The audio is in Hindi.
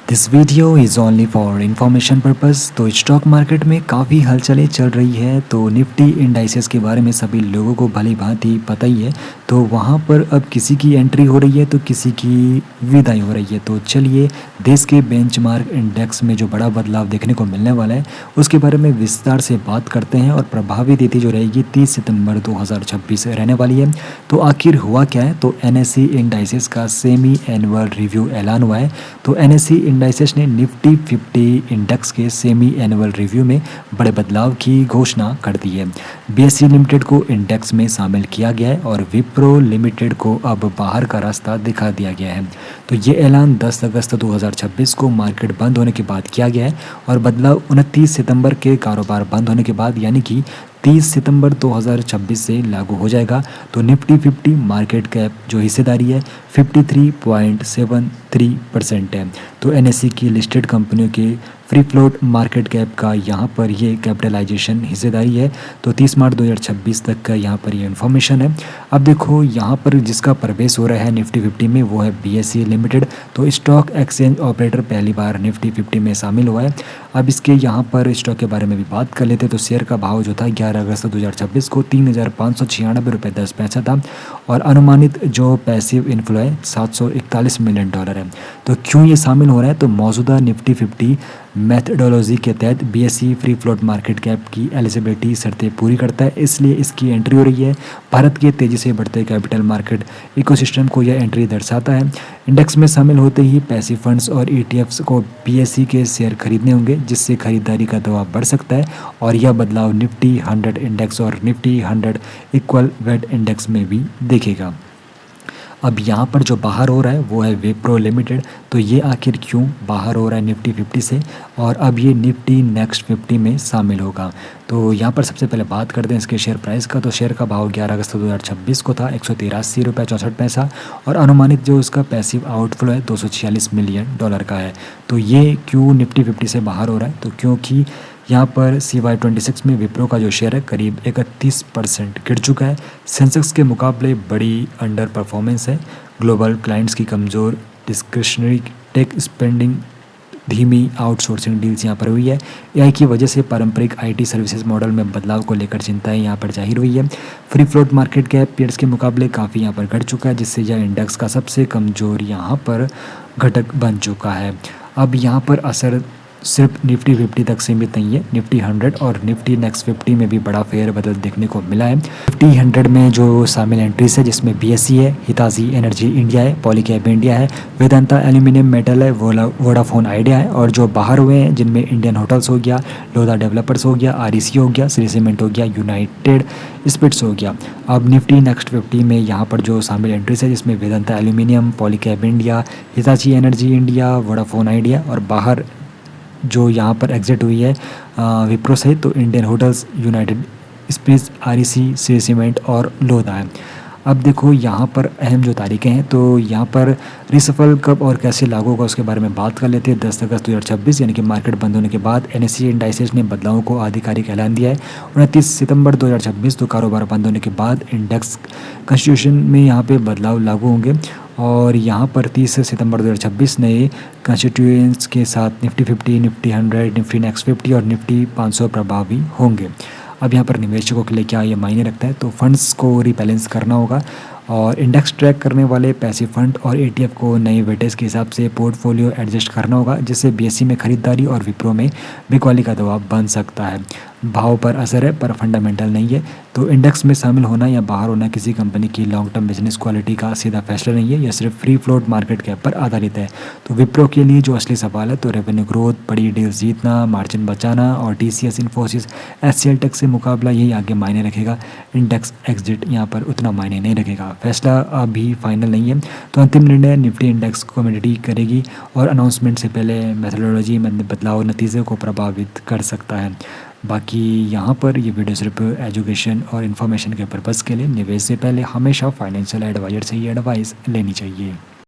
This video is only for information purpose. तो स्टॉक मार्केट में काफ़ी हलचलें चल रही है। तो निफ्टी इंडाइसेस के बारे में सभी लोगों को भली भांति पता ही है। तो वहाँ पर अब किसी की एंट्री हो रही है तो किसी की विदाई हो रही है। तो चलिए देश के बेंचमार्क इंडेक्स में जो बड़ा बदलाव देखने को मिलने वाला है उसके बारे में विस्तार से बात करते हैं। और प्रभावी तिथि जो रहेगी 30 सितंबर 2026 रहने वाली है। तो आखिर हुआ क्या है, तो एनएसई इंडाइसेस का सेमी एनुअल रिव्यू ऐलान हुआ है। तो एनएसई इंडाइसेस ने निफ्टी 50 इंडेक्स के सेमी एनुअल रिव्यू में बड़े बदलाव की घोषणा कर दी है। बीएसई लिमिटेड को इंडेक्स में शामिल किया गया है और विप्रो लिमिटेड को अब बाहर का रास्ता दिखा दिया गया है। तो ये ऐलान 10 अगस्त 2026 को मार्केट बंद होने के बाद किया गया है और बदलाव 29 सितंबर के कारोबार बंद होने के बाद यानी कि 30 सितंबर 2026 से लागू हो जाएगा। तो निफ्टी 50 मार्केट कैप जो हिस्सेदारी है 53.73% है। तो एनएसई की लिस्टेड कंपनियों के फ्री फ्लोट मार्केट कैप का यहाँ पर ये कैपिटलाइजेशन हिस्सेदारी है। तो 30 मार्च 2026 तक का यहाँ पर ये इन्फॉर्मेशन है। अब देखो यहाँ पर जिसका प्रवेश हो रहा है निफ्टी 50 में वो है बीएसई लिमिटेड। तो स्टॉक एक्सचेंज ऑपरेटर पहली बार निफ्टी 50 में शामिल हुआ है। अब इसके यहाँ पर स्टॉक के बारे में भी बात कर लेते हैं। तो शेयर का भाव जो था 11 अगस्त 2026 को 3,596 रुपये 10 पैसा था और अनुमानित जो पैसिव इन्फ्लो है 741 मिलियन डॉलर है। तो क्यों ये शामिल हो रहा है, तो मौजूदा निफ्टी 50 मैथडोलॉजी के तहत BSE free float market cap की एलिजिबिलिटी शर्तें पूरी करता है, इसलिए इसकी एंट्री हो रही है। भारत के तेज़ी से बढ़ते कैपिटल मार्केट इकोसिस्टम को यह एंट्री दर्शाता है। इंडेक्स में शामिल होते ही पैसिव फंड्स और ईटीएफ्स को बीएसई के शेयर खरीदने होंगे, जिससे खरीदारी का दबाव बढ़ सकता है और यह बदलाव निफ्टी 100 इंडेक्स और निफ्टी 100 इक्वल वेट इंडेक्स में भी देखेगा। अब यहाँ पर जो बाहर हो रहा है वो है विप्रो लिमिटेड। तो ये आखिर क्यों बाहर हो रहा है निफ्टी 50 से और अब ये निफ्टी नेक्स्ट 50 में शामिल होगा। तो यहाँ पर सबसे पहले बात करते हैं इसके शेयर प्राइस का। तो शेयर का भाव 11 अगस्त 2026 को था 183 रुपये 64 पैसा और अनुमानित जो उसका पैसिव आउटफ्लो है 246 मिलियन डॉलर का है। तो ये क्यों निफ्टी 50 से बाहर हो रहा है, तो क्योंकि यहाँ पर CY26 में विप्रो का जो शेयर है करीब 31% गिर चुका है। सेंसेक्स के मुकाबले बड़ी अंडर परफॉर्मेंस है। ग्लोबल क्लाइंट्स की कमज़ोर डिस्क्रिशनरी टेक स्पेंडिंग, धीमी आउटसोर्सिंग डील्स यहाँ पर हुई है। एआई की वजह से पारंपरिक आईटी सर्विसेज मॉडल में बदलाव को लेकर चिंताएं यहाँ पर जाहिर हुई है। Free float market cap peers के मुकाबले काफ़ी यहाँ पर घट चुका है, जिससे यह इंडेक्स का सबसे कमज़ोर यहाँ पर घटक बन चुका है। अब यहाँ पर असर सिर्फ निफ्टी 50 तक सीमित नहीं है, निफ्टी 100 और निफ्टी नेक्स्ट 50 में भी बड़ा फेर बदल देखने को मिला है। निफ्टी 100 में जो शामिल एंट्रीज है जिसमें बीएसई है, हिताची एनर्जी इंडिया है, पॉलीकैब इंडिया है, वेदांता एल्यूमिनियम मेटल है, वोडाफोन आइडिया है। और जो बाहर हुए हैं जिनमें इंडियन होटल्स हो गया, लोधा डेवलपर्स हो गया, आरईसी हो गया, श्री सीमेंट हो गया, यूनाइटेड स्पिरिट्स हो गया। अब निफ्टी नेक्स्ट 50 में यहाँ पर जो शामिल एंट्रीज है जिसमें Vedanta aluminium, Polycab India, Hitachi energy India, Vodafone idea और बाहर जो यहाँ पर एग्जिट हुई है विप्रो से, तो Indian Hotels, United Spirits, REC, Shree Cement और लोधा है। अब देखो यहाँ पर अहम जो तारीखें हैं, तो यहाँ पर रिसफल कब और कैसे लागू होगा उसके बारे में बात कर लेते हैं। 10 अगस्त 2026 यानी कि मार्केट बंद होने के बाद एनएसई इंडाइसेस ने बदलावों को आधिकारिक ऐलान दिया है। 29 सितंबर 2026 तो कारोबार बंद होने के बाद इंडेक्स कॉन्स्टिट्यूशन में यहाँ पे बदलाव लागू होंगे और यहाँ पर 30 सितंबर 2026 नए कॉन्स्टिट्यूएंट्स के साथ निफ्टी 50, निफ्टी 100, निफ्टी नेक्स्ट 50 और निफ्टी 500 प्रभावी होंगे। अब यहाँ पर निवेशकों के लिए क्या ये मायने रखता है, तो फंड्स को रीबैलेंस करना होगा और इंडेक्स ट्रैक करने वाले पैसिव फंड और एटीएफ को नए वेटेज के हिसाब से पोर्टफोलियो एडजस्ट करना होगा, जिससे बीएसई में खरीदारी और विप्रो में बिकवाली का दबाव बन सकता है। भाव पर असर है पर फंडामेंटल नहीं है। तो इंडेक्स में शामिल होना या बाहर होना किसी कंपनी की लॉन्ग टर्म बिजनेस क्वालिटी का सीधा फैसला नहीं है, यह सिर्फ फ्री फ्लोट मार्केट कैप पर आधारित है। तो विप्रो के लिए जो असली सवाल है तो रेवेन्यू ग्रोथ, बड़ी डील्स जीतना, मार्जिन बचाना और टीसीएस, इन्फोसिस, एचसीएल टेक से मुकाबला यही आगे मायने रखेगा। इंडेक्स एग्जिट यहाँ पर उतना मायने नहीं रखेगा। फैसला अभी फाइनल नहीं है, तो अंतिम निर्णय निफ्टी इंडेक्स कमेटी करेगी और अनाउंसमेंट से पहले मेथोडोलॉजी में बदलाव नतीजे को प्रभावित कर सकता है। बाकी यहाँ पर ये वीडियो सिर्फ एजुकेशन और इन्फॉर्मेशन के पर्पज़ के लिए, निवेश से पहले हमेशा फाइनेंशियल एडवाइजर से ही एडवाइस लेनी चाहिए।